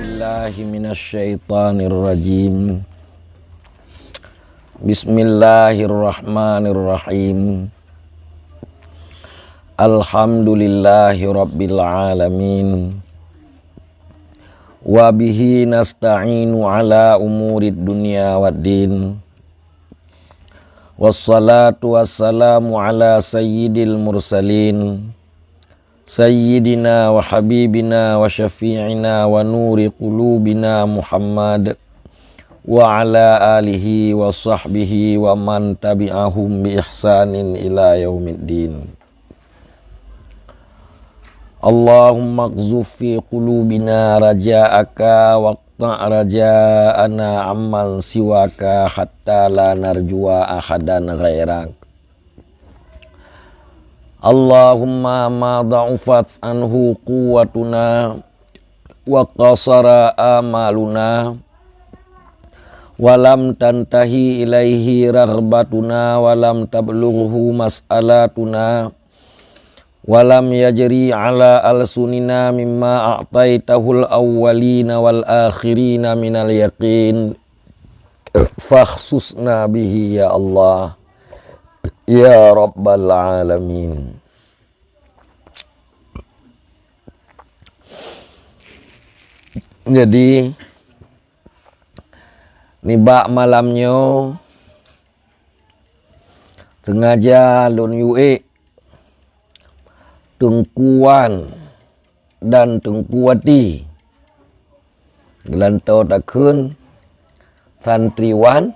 Billahi minasyaitonirrajim. Bismillahirrahmanirrahim. Alhamdulillahi rabbil alamin. Wa bihi nasta'inu ala umurid dunya waddin. Wassalatu wassalamu ala sayyidil mursalin. Sayyidina wa habibina wa syafi'ina wa nuri qulubina Muhammad wa ala alihi wa sahbihi wa man tabi'ahum bi ihsanin ila yaumiddin. Allahumma qzuf fi qulubina raja'aka waqta' raja'ana amman siwaka hatta la narjua ahadan ghairak. Allahumma ma da'ufat anhu quwwatuna wa qasara amaluna walam tantahi ilaihi raghbatuna walam tablughu mas'alatuna walam yajri ala alsunina mimma a'taitahul awwalina wal akhirina minal yaqin fakhsusna bihi ya Allah ya Rabbal Alamin. Jadi nibak malamnya sengaja lun yue tengkuan dan tengkuwati gelantau takun santriwan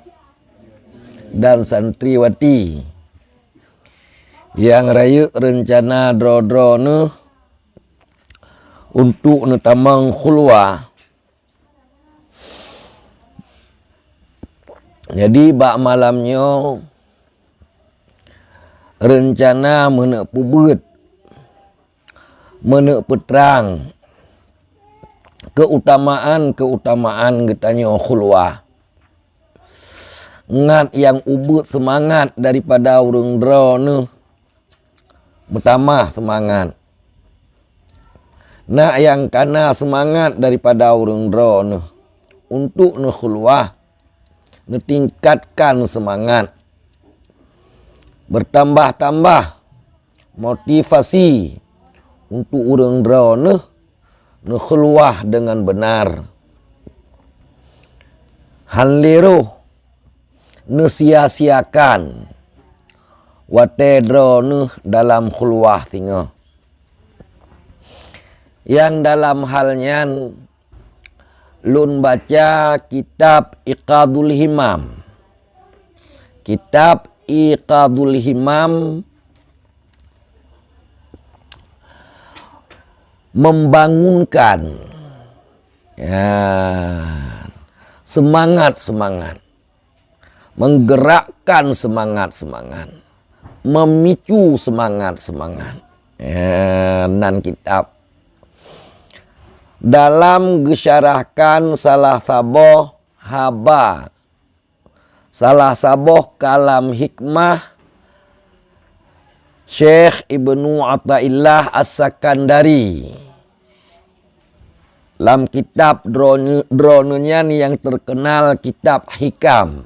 dan santriwati yang raya rencana dro-dro ne untuk netamang khulwah. Jadi bak malamnya rencana menek pubut, menek peterang keutamaan getanya khulwah. Ngat yang ubut semangat daripada urang dro ne bertambah semangat. Nak yang kana semangat daripada urang dro ne untuk ne khulwah, ne tingkatkan semangat, bertambah-tambah motivasi untuk urang dro ne khulwah dengan benar. Hanlero ne sia-siakan wate dro ne dalam khulwah tinga. Yang dalam halnya lun baca kitab Iqadul Himam. Kitab Iqadul Himam membangunkan semangat-semangat, menggerakkan semangat-semangat, memicu semangat-semangat. Nan kitab dalam gesyarahkan salah saboh haba, salah saboh kalam hikmah Syekh Ibnu Athaillah As-Sakandari. Dalam kitab dronenya yang terkenal kitab hikam,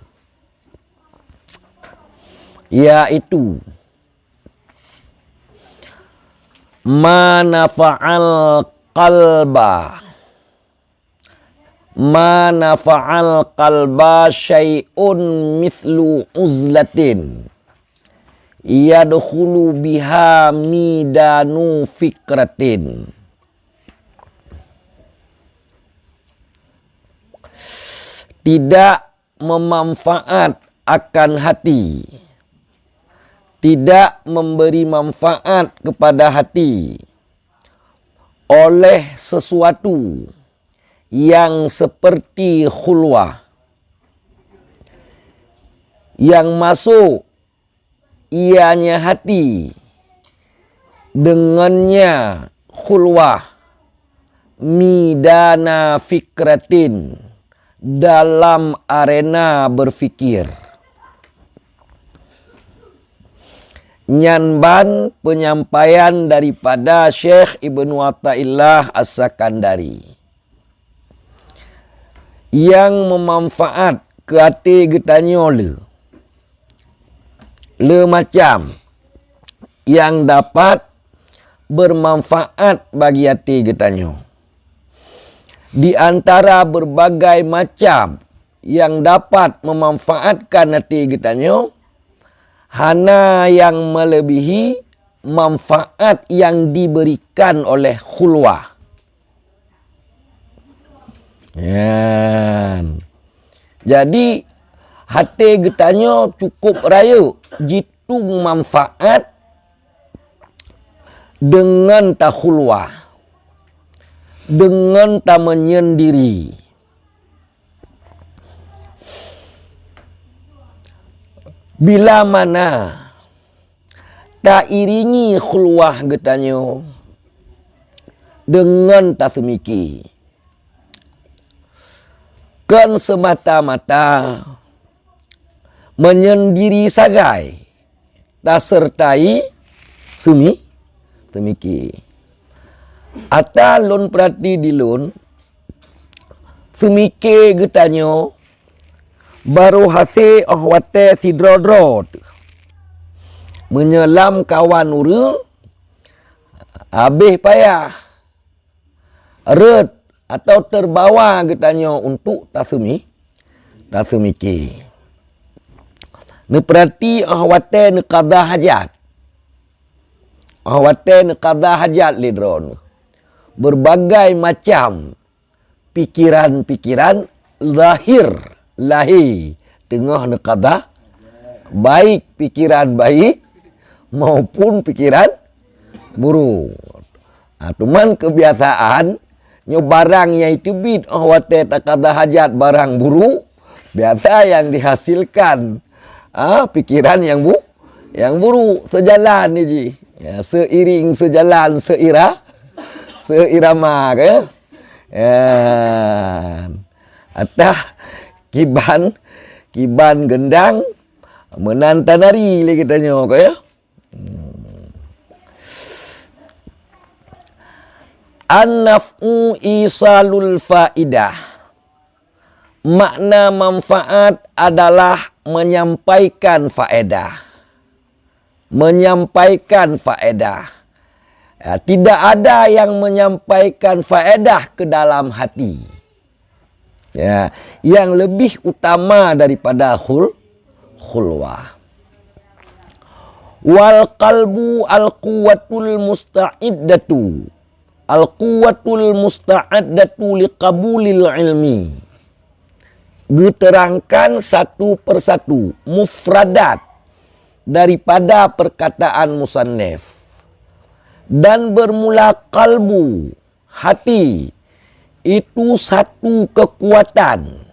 yaitu manafa'al qalba syai'un mithlu uzlatin yadkhulu biha midanu fikratin. Tidak memanfaat akan hati, tidak memberi manfaat kepada hati oleh sesuatu yang seperti khulwah, yang masuk ianya hati dengannya khulwah midana fikratin, dalam arena berfikir. nyanban penyampaian daripada Syekh Ibnu Athaillah As-Sakandari yang memanfaat ke hati getanyo le macam yang dapat bermanfaat bagi hati getanyo. Di antara berbagai macam yang dapat memanfaatkan hati getanyo, hana yang melebihi manfaat yang diberikan oleh khulwah. Jadi hati getanyo cukup raya jitu manfaat dengan tak khulwah, dengan tak menyendiri. Bila mana tak iringi khulwah getanyo dengan tak semiki, kan semata-mata menyendiri sagai, tak sertai semiki. Ata lun perhati di lun, semiki getanyo baru hasil ahwate sidrodro menyelam kawan urang habis payah red atau terbawa getanyo untuk tasumiki. Ne perhati ahwate ne qada hajat. Ahwate ne qada hajat lidron. Berbagai macam pikiran-pikiran lahir tengah ne qada, baik pikiran baik maupun pikiran buruk. Cuman kebiasaan nyo barang yang itu bid ahwate tak qada hajat barang buruk, biasa yang dihasilkan pikiran yang buruk sejalan ni ji. Ya, seiring sejalan seirama ke. Atah kiban gendang menantanari le katanya ke ya. An-naf'u isalul faidah. Makna manfaat adalah menyampaikan faedah. Menyampaikan faedah. Ya, tidak ada yang menyampaikan faedah ke dalam hati. Ya, yang lebih utama daripada khulwah. Wal qalbu al-quwwatul musta'iddatu. Al-quwwatul musta'addatu liqabulil ilmi. Diterangkan satu persatu mufradat daripada perkataan musannif. Dan bermula kalbu, hati, itu satu kekuatan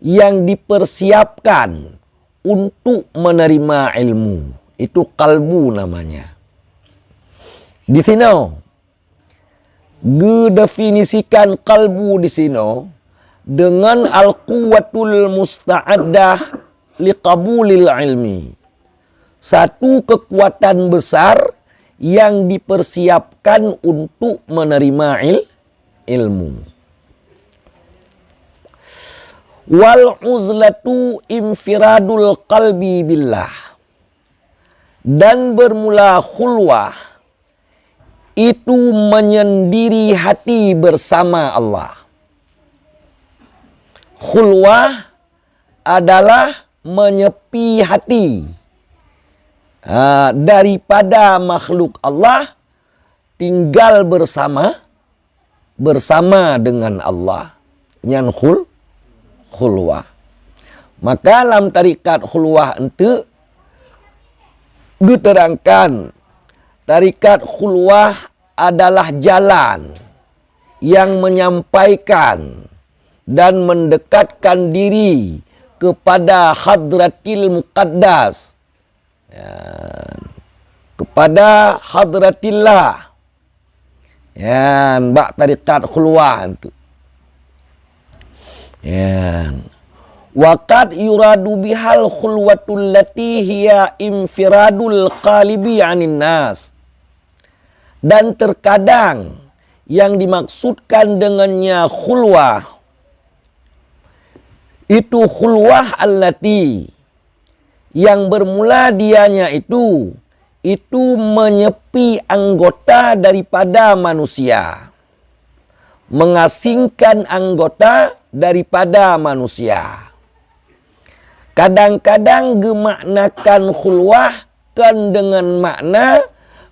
yang dipersiapkan untuk menerima ilmu. Itu kalbu namanya. Di sini definisikan kalbu di sini dengan al-quwwatul musta'addah liqabulil ilmi. Satu kekuatan besar yang dipersiapkan untuk menerima ilmu. Wal uzlatu infiradul qalbi billah. Dan bermula khulwah itu menyendiri hati bersama Allah. Khulwah adalah menyepi hati daripada makhluk Allah, tinggal bersama dengan Allah. Nyan khulwah. Maka dalam tarikat khulwah itu diterangkan, tarikat khulwah adalah jalan yang menyampaikan dan mendekatkan diri kepada hadratil muqaddas, ya, kepada hadratillah. Ya, bak tarikat khulwah itu. Ya. Waqad yuradu bihal khulwatul lati hiya infiradul qalibi 'anin nas. Dan terkadang yang dimaksudkan dengannya khulwah itu khulwah allati yang bermula dianya itu menyepi anggota daripada manusia, mengasingkan anggota daripada manusia. Kadang-kadang gemaknakan khulwah kan dengan makna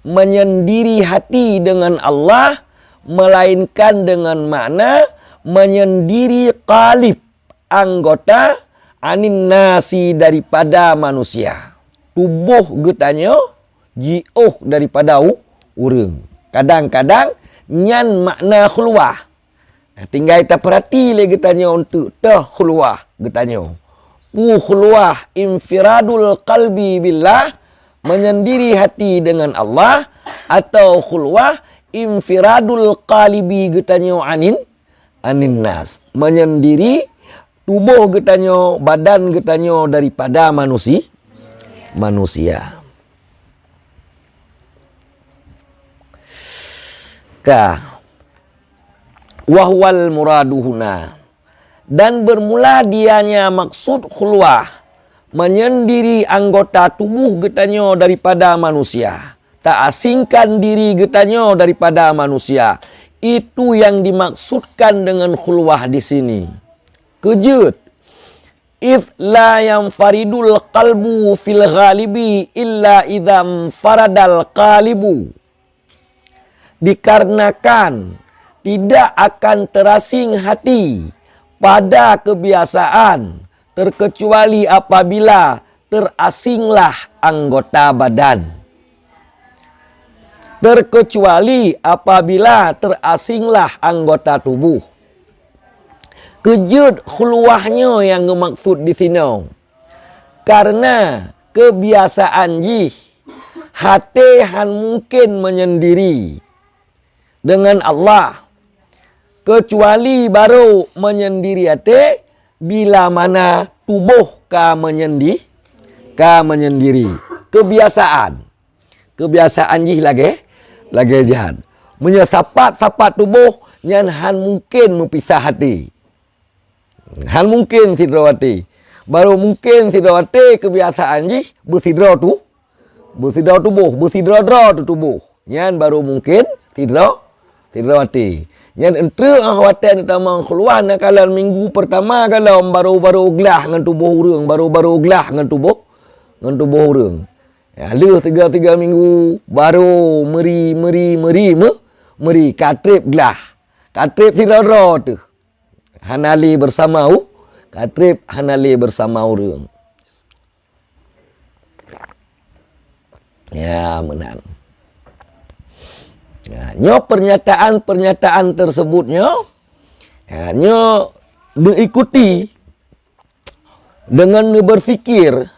menyendiri hati dengan Allah, melainkan dengan makna menyendiri qalib anggota anin nasi daripada manusia. Tubuh getanya jiuh daripada urang. Kadang-kadang nyan makna khulwah. Tinggal kita perhati lagi getanya untuk tah khulwah getanya. Khulwah infiradul qalbi billah, menyendiri hati dengan Allah, atau khulwah infiradul qalibi getanyo anin nas, menyendiri tubuh getanyo, badan getanyo daripada manusia. Wahwal muraduhuna, dan bermula dianya maksud khulwah menyendiri anggota tubuh getanyo daripada manusia, tak asingkan diri getanyo daripada manusia. Itu yang dimaksudkan dengan khulwah di sini. Kejut, if la yanfaridul qalbu fil ghalibi illa idzam faradal qalibu, dikarenakan tidak akan terasing hati pada kebiasaan terkecuali apabila terasinglah anggota badan. Terkecuali apabila terasinglah anggota tubuh. Kejut khulwahnya yang dimaksud di sini. Karena kebiasaan jih hati han mungkin menyendiri dengan Allah, kecuali baru menyendiri hati bila mana tubuh ka menyendiri. Kebiasaan jih lagi jahat. Menyesapat tubuh nyan han mungkin mempisah hati. Han mungkin sidrawati. Baru mungkin sidrawati kebiasaan jih bersidra tubuh, bersidra tubuh. Nyan baru mungkin sidrawati. Yang entre khawatan utama keluar kalau minggu pertama kalau baru gelah dengan tubuh urang, baru gelah dengan tubuh urang. Ya, lu 3 minggu baru meri katrip gelah. Katrip sidara tu. Hanali bersama katrip hanali bersama urang. Ya, menang. Ya, nyo pernyataan tersebutnya nyo diikuti dengan berfikir,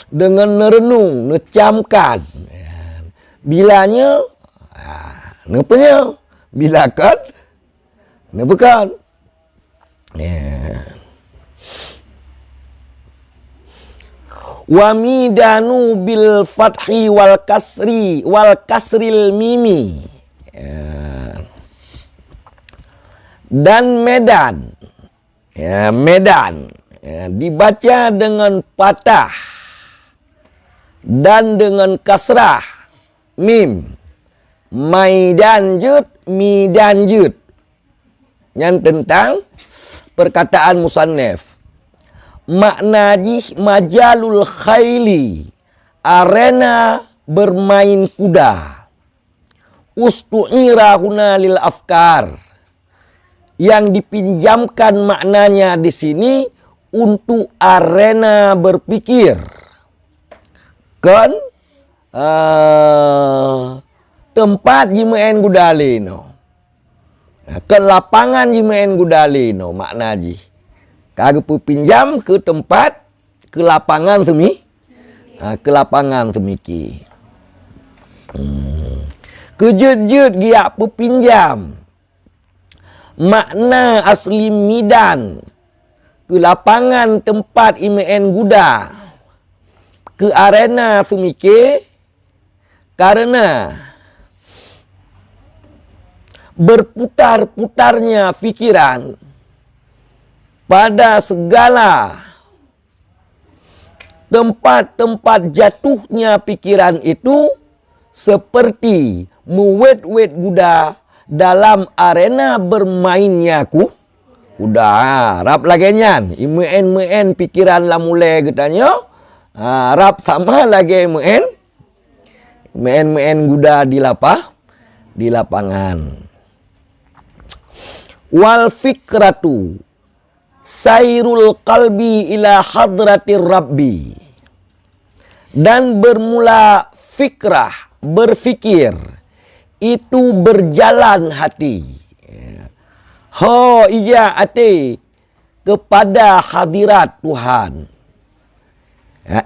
dengan merenung, ngecamkan. Bilanya nepanya bilakan nebekan. Wa midanu bil fathi wal kasril mimi. Dan medan, dibaca dengan patah dan dengan kasrah mim. Maidan jud yang tentang perkataan musannif. Makna jih majalul khaili, arena bermain kuda. Ustu'ira huna lil afkar, yang dipinjamkan maknanya di sini untuk arena berpikir. Kan tempat jimain gudali no. Ke lapangan jimain gudali no makna ji. Kagak pinjam ke tempat, ke lapangan semiki. Kejut-jut giak pepinjam. Makna asli midan ke lapangan tempat imen guda, ke arena semike, karena berputar-putarnya fikiran pada segala tempat-tempat jatuhnya pikiran itu seperti mewet-wet kuda dalam arena bermainnya kuda. Rap lagi nyan, imen pikiran lah mulai katanya. Rap sama lagi imen kuda di lapangan. Wal fikratu sairul qalbi ila hadratir rabbi. Dan bermula fikrah, berfikir, itu berjalan hati. Iya ate kepada hadirat Tuhan.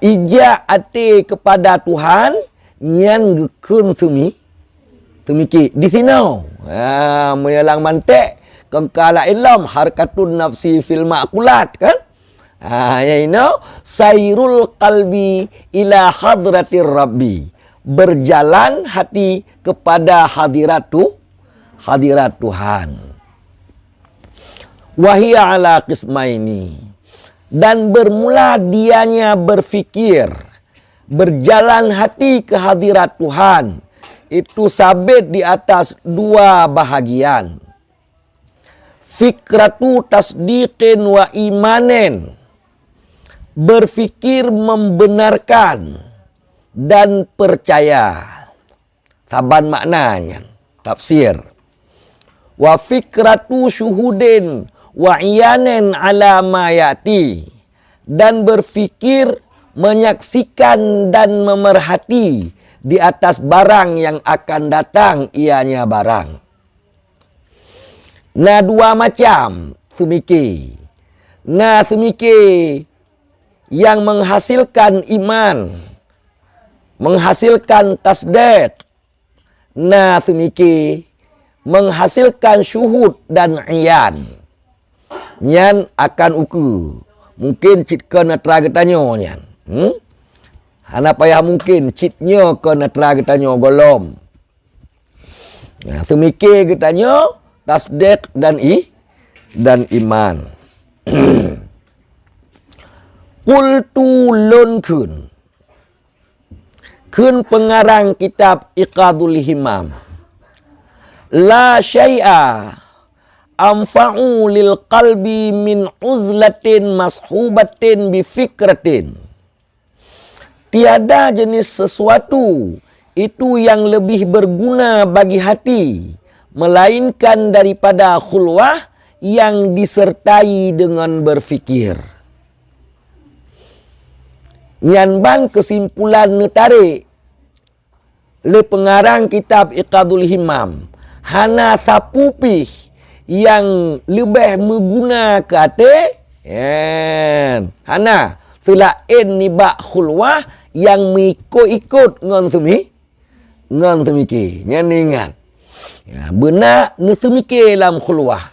Ija ate kepada Tuhan, nyan gekun tumiki. Di sini, menyalang mantek, kengkala ilam, harkatun nafsi fil ma'kulat, kan? Sairul qalbi ila hadratir rabbi. Berjalan hati kepada hadirat Tuhan. Wahia ala qismaini. Dan bermula dianya berfikir, berjalan hati ke hadirat Tuhan. Itu sabit di atas dua bahagian. Fikratu tasdiqin wa imanen. Berfikir membenarkan dan percaya. Saban maknanya. Tafsir. Wa fikratu syuhudin wa iyanen ala ma yati. Dan berfikir menyaksikan dan memerhati di atas barang yang akan datang, ianya barang. Nah, dua macam semiki. Nah, semiki yang menghasilkan iman, menghasilkan tasdiq. Nah, semiki menghasilkan syuhud dan iyan. Nyan akan uku. Mungkin cit ke netra getanyo nyan. Hana payah mungkin citnya ke netra getanyo golom. Nah, semiki getanyo tasdiq dan iman. Qultu lun kun pengarang kitab Iqadul Himam. La syai'a anfa'u lil qalbi min uzlatin mashubatin bi fikratin. Tiada jenis sesuatu itu yang lebih berguna bagi hati melainkan daripada khulwah yang disertai dengan berfikir. Nyanban kesimpulan netarik le pengarang kitab Iqadul Himam. Hana sapupih yang lebih mengguna ke hati. Hana selain nibak khulwah yang mengikut-ikut ngon semiki. Nyan ingat. Ya, benar ne semiki dalam khulwah.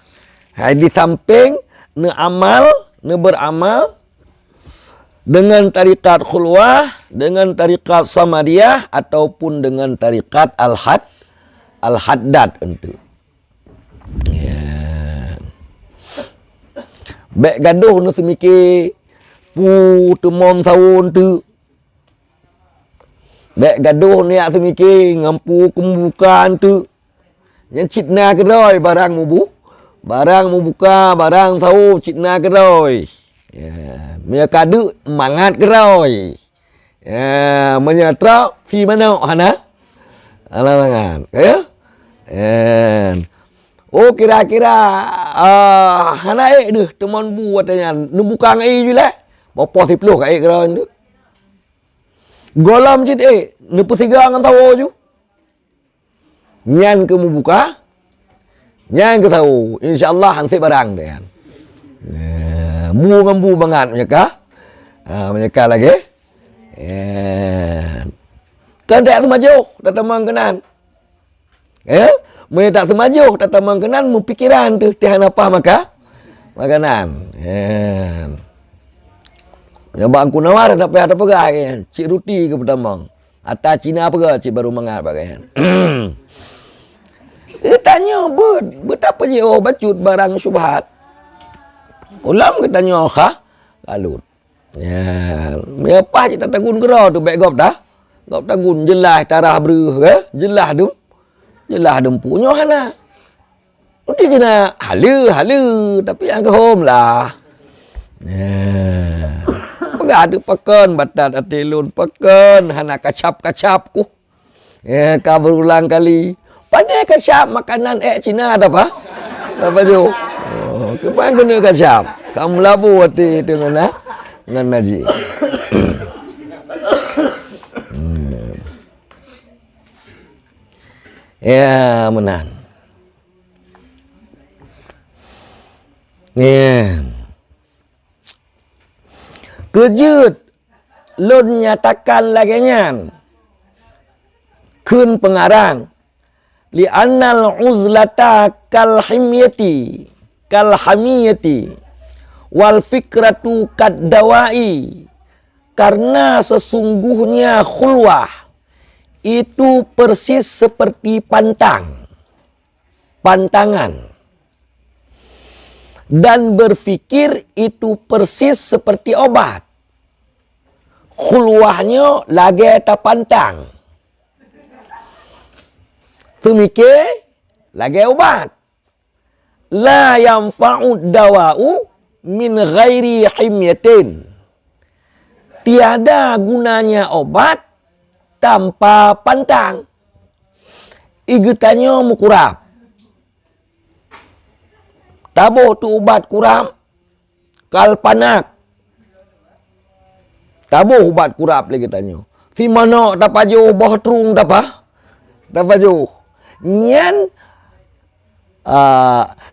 Di samping ne amal, ne beramal dengan tarikat khulwah, dengan tarikat samadiyah ataupun dengan tarikat al-haddad itu. Ya. Bek gaduh nu semiki pu temon sawun tu. Bek gaduh ni semiki ngampu kembukan tu. Yang citna kedoi barang mubu. Barang mubuka, barang sawu citna kedoi. Ya, mereka kadu mangat keroi. Ya, menyatra si mana hana? Alamangan. Ya. Oh kira-kira hana deh teman bu katanya nu bukan juga. Bapa si peluh kai keroi tu. Golam cit nu persiga ngan sawu ju. Nyan ke mubuka. Nyan ke sawu. Insya-Allah hansi barang deh. Bu banget mereka. Mereka lagi. Kan tak semajuh, tak temang kenan. Mereka tak semajuh, tak temang kenan, mu pikiran tu, tihan apa maka? makanan. Ya bangku nawar dapat ada pegang kan. Cik roti ke pertama. Atas Cina apa cik baru mangat bagian. Tanya betapa je bacut barang syubhat. Ulam ke tanya kah? Lalu. Ya, apa cik tak tagun kera tu baik gop dah. Gop tagun jelas tarah beru ke? Jelas tu. Jelas dempunya hana. Uti kena hala tapi yang ke home lah. Pegah tu pakan batat atilun pakan hana kacap ku. Kau berulang kali. Pandai kacap makanan Cina ada apa? Apa tu? Kepan kena kacap. Kamu labu hati dengan Naji. Ya, menan. Kejut lun nyatakan lagi nyan kun pengarang li annal uzlata kal hamiyati wal fikratu kad dawai, karena sesungguhnya khulwah itu persis seperti pantangan, dan berfikir itu persis seperti obat. Khulwahnya lagi tak pantang. Tumike lagi obat. La yanfa'u dawa'u min ghairi himyatin. Tiada gunanya obat tanpa pantang. Igetannya mukurap. Tabuh tu ubat kurap kalpanak. Tabuh ubat kurap lagi tanya. Si mana dapat jauh boh terung dapat? Dapat jauh. Nyan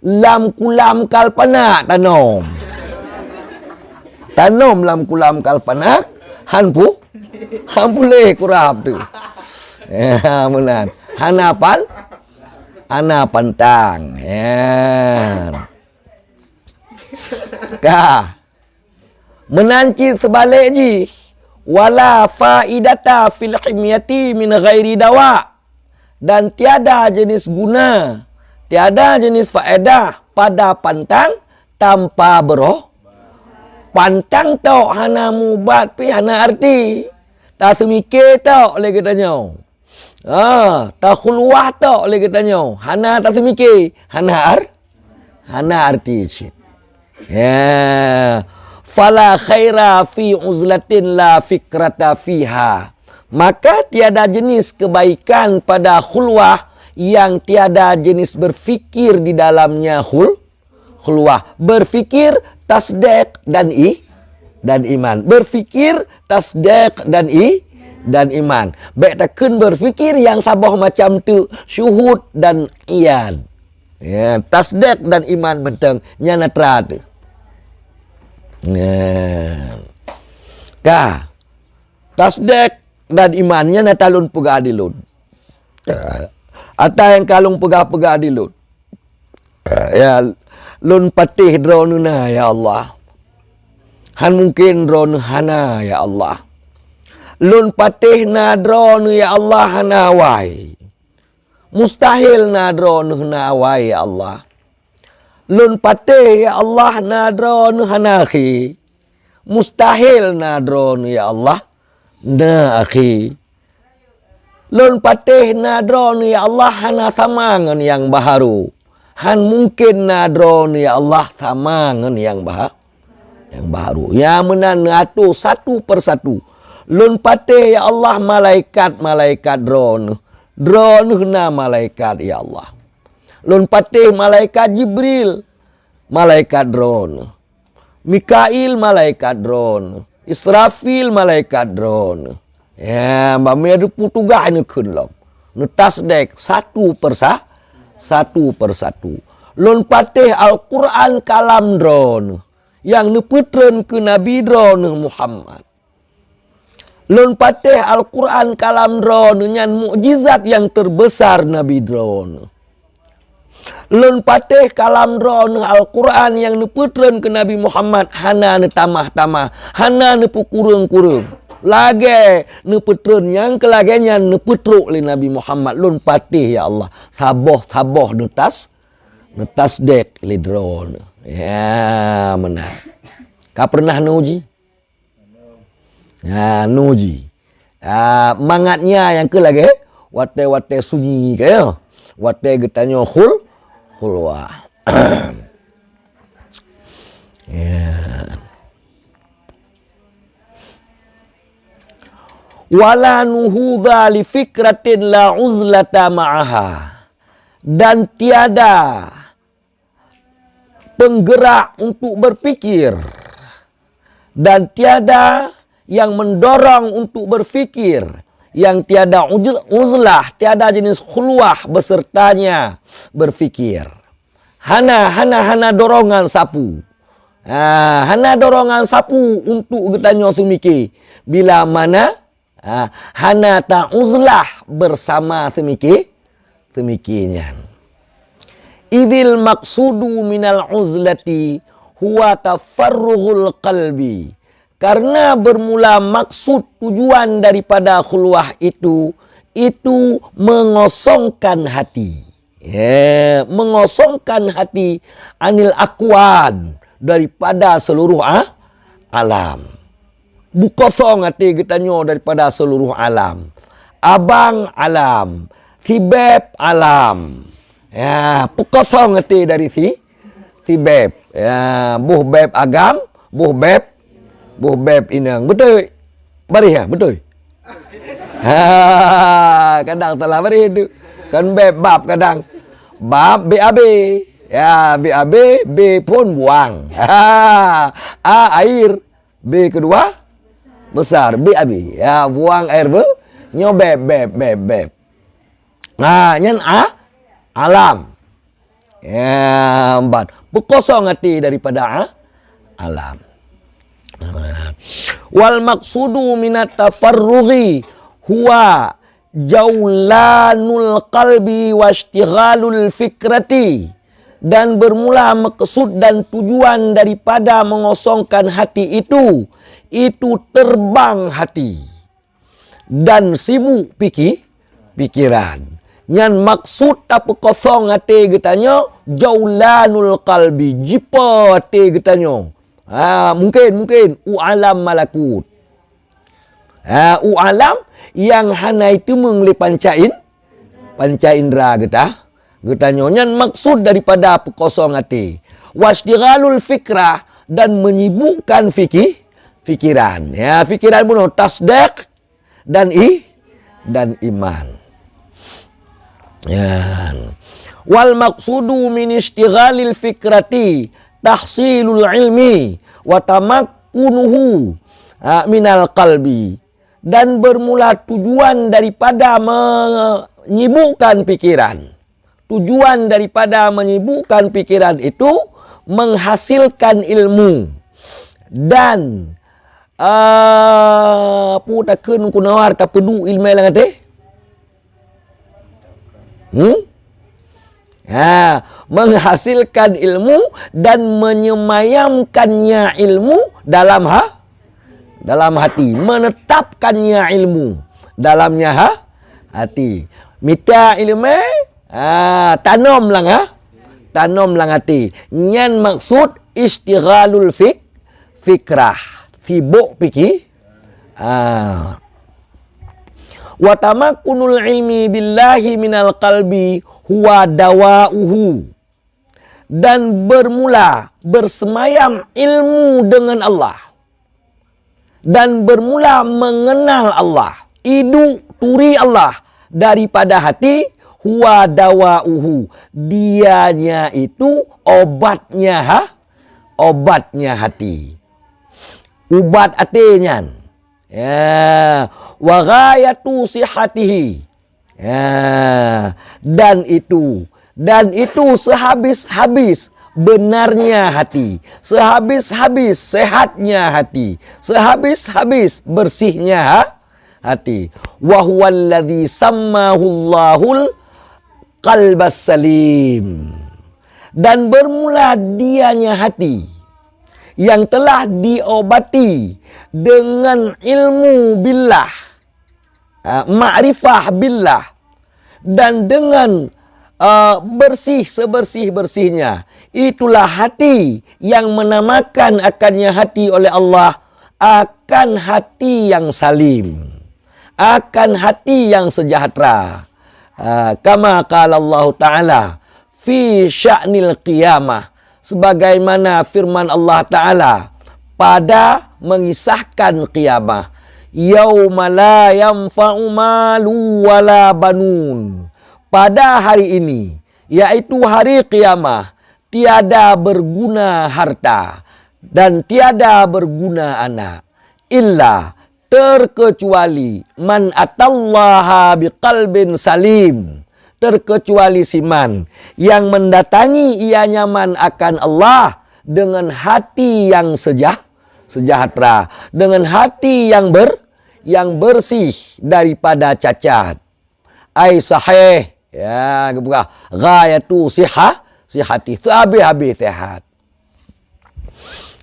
lam kulam kalpanak tanam. Tanam lam kulam kalpanak. Han boleh kurap tu. Ya, menan. Hana pantang. Ya. Kah. Menanci sebalik ji. Wala faidata fil himyati min ghairi dawa. Dan tiada jenis guna, tiada jenis faedah pada pantang tanpa beroh. Pantang tau hana mubat pi hana arti. Tak semikir tau oleh katanya. Tak khulwah tau oleh katanya. Hana tak semikir, hana arti cik. Ya. Fala khaira fi uzlatin la fikrata fiha. Maka tiada jenis kebaikan pada khulwah yang tiada jenis berfikir di dalamnya khulwah. Berfikir, tasdek dan iman. Berfikir, tasdek dan iman. Baik takkan berfikir yang sabah macam tu syuhud dan iyan. Ya, tasdek dan iman benteng nyana terada. Tasdek dan imannya natalun pegah dilun. Atau yang kalung pegah dilun. Ya, lun patih dronuna ya Allah. Han mungkin dronu hana ya Allah. Lun patih na dronu ya Allah hana wai. Mustahil na dronu hana wai ya Allah. Lun patih ya Allah nadron hanakhi. Mustahil nadron ya Allah na akhi. Lun patih nadron ya Allah hana samangan yang baharu. Han mungkin nadron ya Allah samangan yang baharu. Ya menan ngatu satu persatu. Lun patih ya Allah malaikat drone. Drone na malaikat ya Allah. Lun patih malaikat Jibril, malaikat drone. Mikail, malaikat drone. Israfil, malaikat drone. Ya, bami ada putugah ni kunlom. Nutasdek satu persatu. Lun patih Al-Quran kalam drone. Yang nuputren ke Nabi drone Muhammad. Lun patih Al-Quran kalam drone. Yang mukjizat yang terbesar Nabi drone. Lun patih kalam ron Al-Quran yang neputren ke Nabi Muhammad hana ne tamah-tamah, hana ne pukurung-kurung. Lagi neputren yang kelaganya neputruk li Nabi Muhammad lun patih ya Allah. Saboh netas dek li drone. Ya benar. Kau pernah nuji? Ya nuji. Mangatnya yang ke lagi wate sunyi kaya. Wate getanya khulwah. Ya. Wala nuhudha li fikratin la uzlata ma'aha. Dan tiada penggerak untuk berpikir. Dan tiada yang mendorong untuk berfikir. Yang tiada uzlah, tiada jenis khulwah besertanya berfikir. Hana dorongan sapu. Hana dorongan sapu untuk getanya tu mikir. Bila mana hana ta uzlah bersama temikirnya. Idil maksudu minal uzlati huwa tafarrughul qalbi. Karena bermula maksud tujuan daripada khulwah itu mengosongkan hati. Mengosongkan hati anil akwan, daripada seluruh alam. Bukosong hati getanya daripada seluruh alam. Abang alam, Tibeb alam. Ya, pukosong hati dari si beb. Ya, buh beb agam, buh beb inang. Betul. Bari ya, betul. Kadang telah bari itu. Kan beb bab kadang. Bab BAB. Ya, BAB, B pun buang. Air. B kedua besar, BAB. Ya, buang air beb. Nah, nyan alam. Ya, empat. Berkosong hati daripada alam. Wal maksudu minat tafarrughi huwa jaulanul qalbi wastighalul fikrati. Dan bermula maksud dan tujuan daripada mengosongkan hati itu terbang hati dan sibuk pikiran. Yang maksud apa kosong hati getanya jaulanul qalbi, jipa hati getanya. Mungkin alam malakut. Alam yang hana itu mengelip panca indera getanya. Yang maksud daripada pekosong hati. Wasdighalul fikrah, dan menyibukkan fikiran. Ya, fikiran pun tasdik dan iman. Ya. Wal maksudu min istighalil fikrati tahsilul ilmi wa tamakkunuhu minal qalbi. Dan bermula tujuan daripada menyibukkan pikiran. Tujuan daripada menyibukkan pikiran itu menghasilkan ilmu. Dan putakeun kunawar ta pedu ilmu lang ate. Menghasilkan ilmu dan menyemayamkannya ilmu dalam hati, menetapkannya ilmu dalamnya hati. Mita ilmu tanam lang hati. Nyan maksud istighalul fikrah, sibuk fikir. Wa tamakkunul ilmi billahi minal qalbi huwa dawa'uhu. Dan bermula bersemayam ilmu dengan Allah. Dan bermula mengenal Allah. Turi Allah daripada hati. Huwa dawa'uhu. Dianya itu obatnya hati. Ubat hatinya. Ya. Wa ghayatu sihatihi. Ya. Dan itu sehabis-habis benarnya hati, sehabis-habis sehatnya hati, sehabis-habis bersihnya hati. Wa huwallazi sammahul qalbas salim. Dan bermula dianya hati yang telah diobati dengan ilmu billah, ma'rifah billah, dan dengan bersih sebersih-bersihnya. Itulah hati yang menamakan akannya hati oleh Allah akan hati yang salim, akan hati yang sejahtera. Kama qala Allah Ta'ala fi sya'nil qiyamah, sebagaimana firman Allah Ta'ala pada mengisahkan qiyamah. Yauma la yanfa'u malu wala banun. Pada hari ini, yaitu hari qiyamah, tiada berguna harta dan tiada berguna anak, illa terkecuali man atallaha biqalbin salim, terkecuali siman yang mendatangi ia nyaman akan Allah dengan hati yang sejahtera, dengan hati yang bersih daripada cacat. Ai sahih, ya, bukan ghayatu sihati, habis sehat.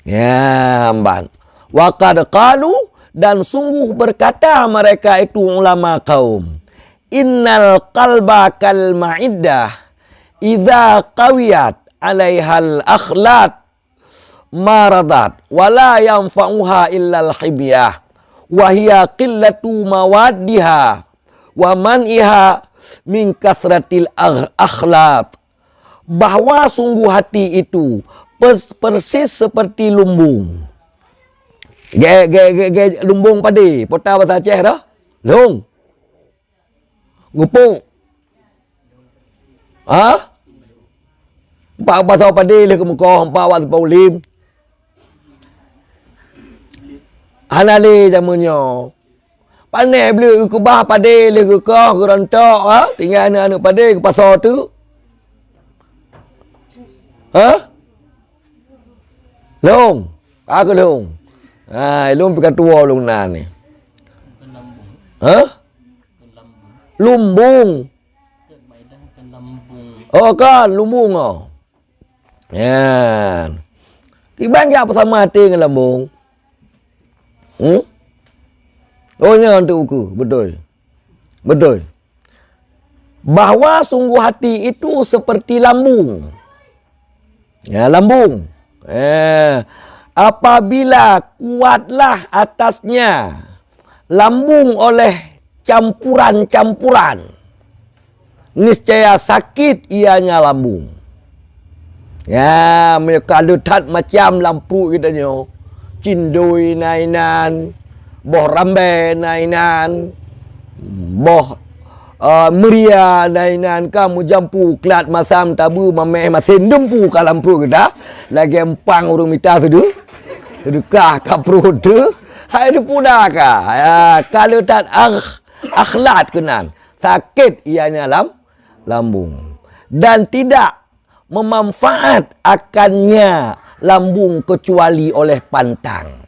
Ya, amban. Wa qad qalu, dan sungguh berkata mereka itu ulama kaum, innal qalba kal ma'iddah idza qawiyat 'alaihal akhlaq maradat wala yanfa'uha illal hibyah wa hiya qillatu mawaddiha wa man'iha min kasratil akhlaq. Bahwa sungguh hati itu persis seperti lumbung. Lumbung padi, pota bahasa Aceh dah. Lung. Ngupung. Empat bahasa padi le ke muka, empat bahasa paulim. Hanali jamunya. Pandai beli ke bah padi le ke kau ke rontok, tinggal anak-anak padi ke pasar tu. Long. Aku long. Long pergi tua long nan ni. Lumbung. Oh kan, lumbung oh. Ya. Ibang apa sama hati dengan lambung? Oh nya untuk uku, betul. Betul. Bahawa sungguh hati itu seperti lambung. Ya, lambung. Apabila kuatlah atasnya lambung oleh campuran-campuran, niscaya sakit ianya lambung. Ya, mereka letak macam lampu kitanya. Cindui nainan, boh rambai nainan, boh meria nainan, kamu jampu kelat masam tabu mameh masin dempu ka lampu kita lagi empang urung mita tu sedekah ka perut tu hai tu puda ka ya, kalau tak akhlak kenan sakit ianya lambung dan tidak memanfaat akannya lambung kecuali oleh pantang.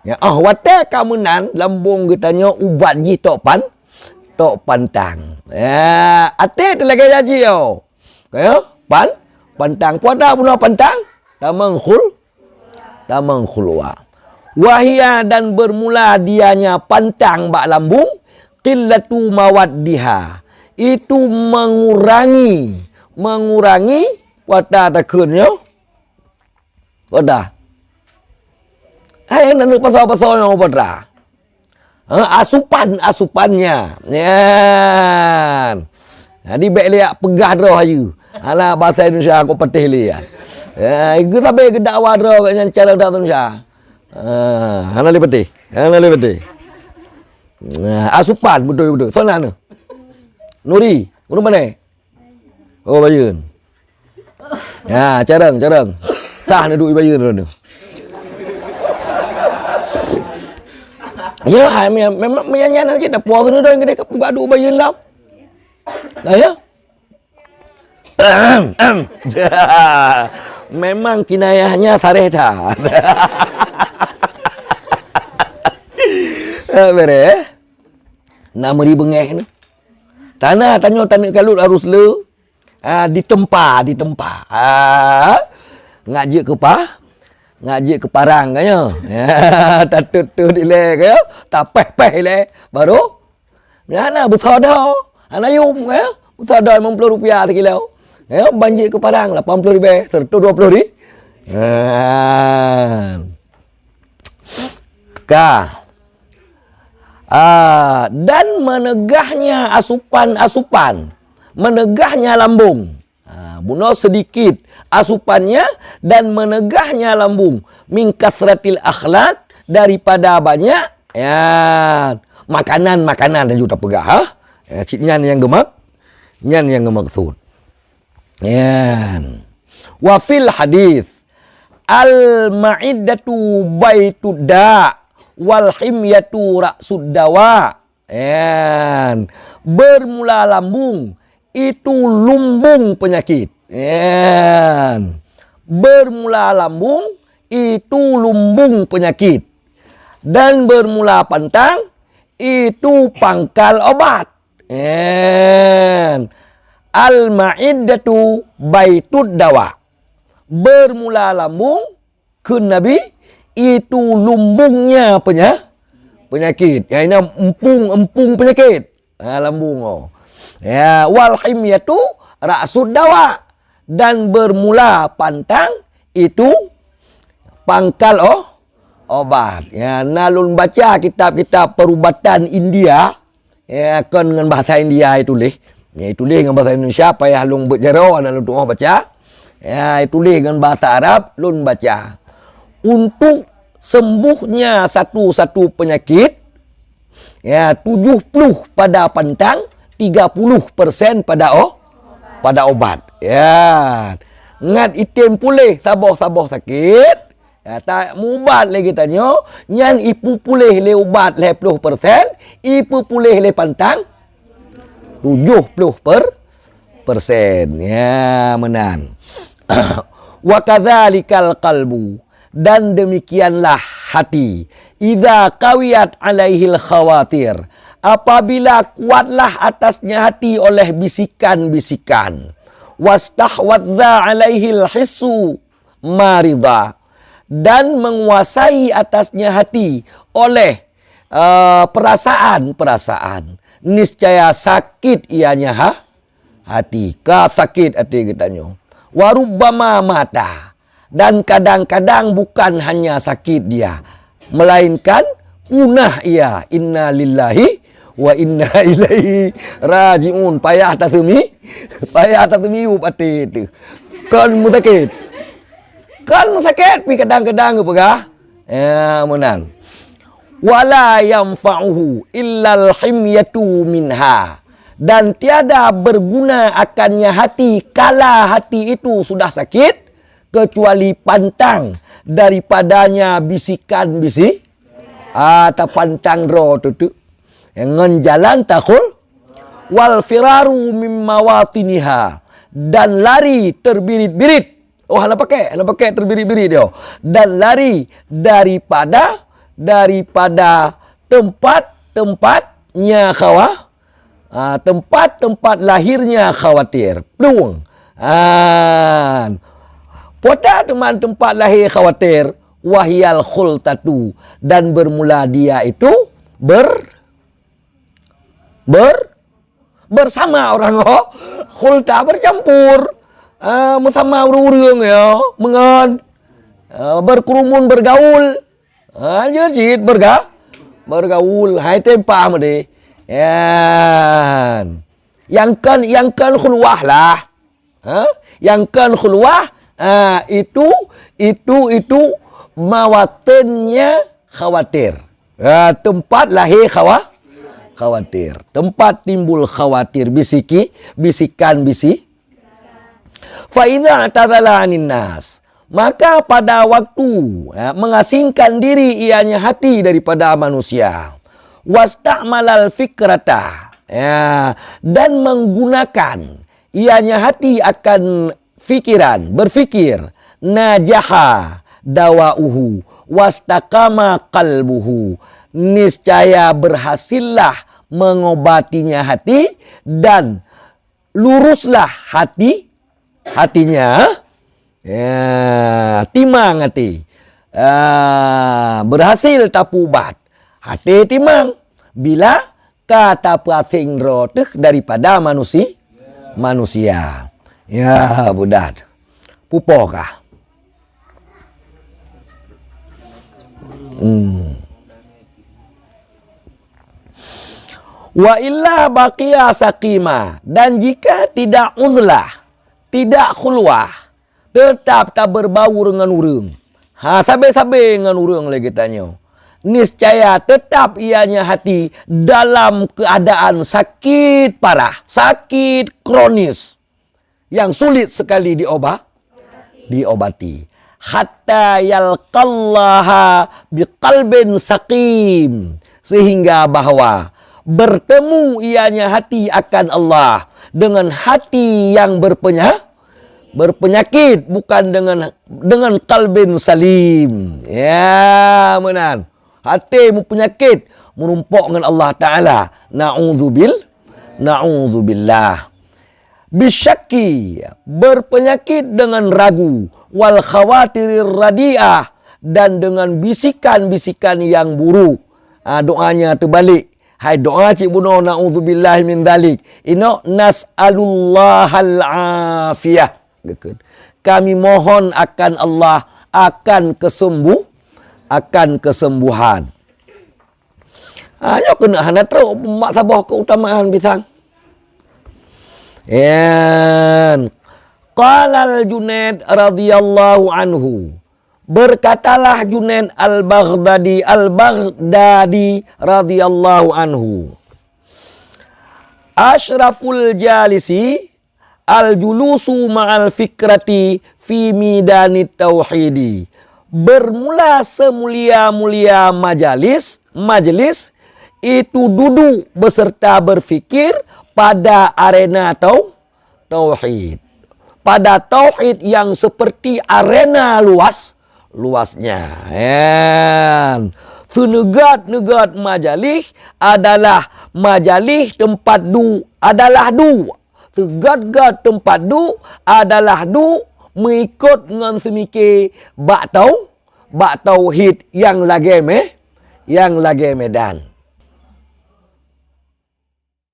Ya, wate kamu nan lambung kitanya ubat ji tok pantang. Ya, ate tu lagi jaji yo. Kaya pantang puada puno pantang tamang khulwa. Wahia, dan bermula dianya pantang bak lambung qillatu mawaddiha. Itu mengurangi wata takunnya. Wada. Hai nanu pasal-pasal yang wada. Asupannya. Ya. Jadi baik lihat pegah dah ayu. Alah bahasa Indonesia aku petih lihat. Ya, itu tapi ke dakwah dah dengan cara dak Indonesia. Hana le petih. Asupan betul. Soalnya anu. Nuri, urut mana? Oh, bayun. Ya, carang. Sah nak duit bayun tu. Ya, memang yang kita puas ni dah kita buka duit bayun lah. Ya. Memang kinayahnya sareh dah. Bere. Nama di bengeh ni. Tanah kalut harus le. ditempa. Ngaji ke parang kaya. Tatut tu dile kaya, tapeh le baru. Mana besar dah. Anayum kaya, besar dah RM50 sekilo. Ya, banjir ke parang RM80, serta RM20. Dan menegahnya asupan, menegahnya lambung. Bunuh sedikit asupannya dan menegahnya lambung. Min kasratil akhlaq, daripada banyak makanan dan juga pegah. Nyan yang gemak, nyan yang gemaksud. Wa fil hadis al ma'iddatu baitud da wal himyatu ra'sud dawa. Bermula lambung itu lumbung penyakit. Bermula lambung itu lumbung penyakit. Dan bermula pantang itu pangkal obat. Al-ma'iddatu baitud dawa. Bermula lambung ke Nabi itu lumbungnya penyakit. Ya, ini empung penyakit. Lambung. Wal himyatu ra'sud dawa. Dan bermula pantang itu pangkal obat. Nalun baca kitab-kitab perubatan India. Kan dengan bahasa India tulis. Tulis dengan bahasa Indonesia payah lung berjaro dan lung baca. Tulis dengan bahasa Arab lun baca. Untuk sembuhnya satu penyakit, 70 pada pantang, 30% pada obat. Ngat item pulih sabah sakit. Tak mubat lagi tanya, nyan ipu pulih le ubat le 10%, ipu pulih le pantang 70%. Menan. Wa kadzalikal qalbu, dan demikianlah hati. Idza qawiyat alaihil khawatir, apabila kuatlah atasnya hati oleh bisikan-bisikan. Wastahwadza alaihil hissu marida, dan menguasai atasnya hati oleh perasaan-perasaan. Niscaya sakit ianya hati. Sakit hati kitanya. Warubbama mata, dan kadang-kadang bukan hanya sakit dia, melainkan punah ia. Inna lillahi wa inna ilaihi raji'un. Payah tak temi hati itu. Kan musakit pi kadang-kadang pegah. Menang. Wala yanfa'uhu illal himyatu minha, dan tiada berguna akannya hati kala hati itu sudah sakit, kecuali pantang daripadanya bisikan-bisik. Atau pantang ro tu ngan jalan takul. Wal firaru mimma watiniha, dan lari terbirit-birit. Nak pakai terbirit-birit dia. Dan lari daripada tempat-tempatnya tempat-tempat lahirnya khawatir. Peluang. Pada tempat lahir khawatir, wahyal khultatu, dan bermula dia itu bersama orang khulta bercampur. Bersama urang ya, mengan berkerumun bergaul. Jadi bergaul. Hai tempa made. Yang kan khulwah lah. Yang kan khulwah itu mawatennya khawatir. Tempat lahir khawatir. Tempat timbul khawatir, bisikan. Fa idza tadzala 'anin nas, maka pada waktu mengasingkan diri ianya hati daripada manusia. Wasta'malal fikrata, dan menggunakan ianya hati akan berfikir. Najaha dawauhu wastaqama qalbuhu, niscaya berhasillah mengobatinya hati dan luruslah hatinya, ya, timang hati, berhasil tapubat hati timang bila kata pasing rotek daripada manusia. Ya budak, pupokah. Wa illa baqiya saqima, dan jika tidak uzlah, tidak khulwah, tetap tak berbau dengan urang. Sabe-sabe dengan urang lagi tanya. Niscaya tetap ianya hati dalam keadaan sakit parah, sakit kronis yang sulit sekali diobati. Hatta yalqallaha biqalbin saqim, sehingga bahwa bertemu ianya hati akan Allah dengan hati yang berpenyakit, bukan dengan kalbin salim. Ya, benar. Hati mu penyakit, merumpuk dengan Allah Ta'ala. Na'udzubillah. Bisyaki, berpenyakit dengan ragu. Wal khawatirir radi'ah, dan dengan bisikan-bisikan yang buruk. Doanya terbalik. Hai doa Cik Buno, na'udzubillah min dhalik. Ino nas'alullahal afiyah. Kami mohon akan Allah akan kesembuhan. Hanya kena hana teruk mak sabah keutamaan pisang. Yan. Qala al-Junaid radhiyallahu anhu. Berkatalah Junaid al-Baghdadi radhiyallahu anhu. Ashraful jalisi al-julusu ma'al fikrati fi midanit tauhidi. Bermula semulia-mulia majelis itu duduk beserta berfikir pada arena tauhid. Pada tauhid yang seperti arena luasnya. Senegat-negat majelis adalah majelis tempat adalah dua. Segat-gat tempat adalah mengikut dengan semikir bak tauhid yang lagi medan.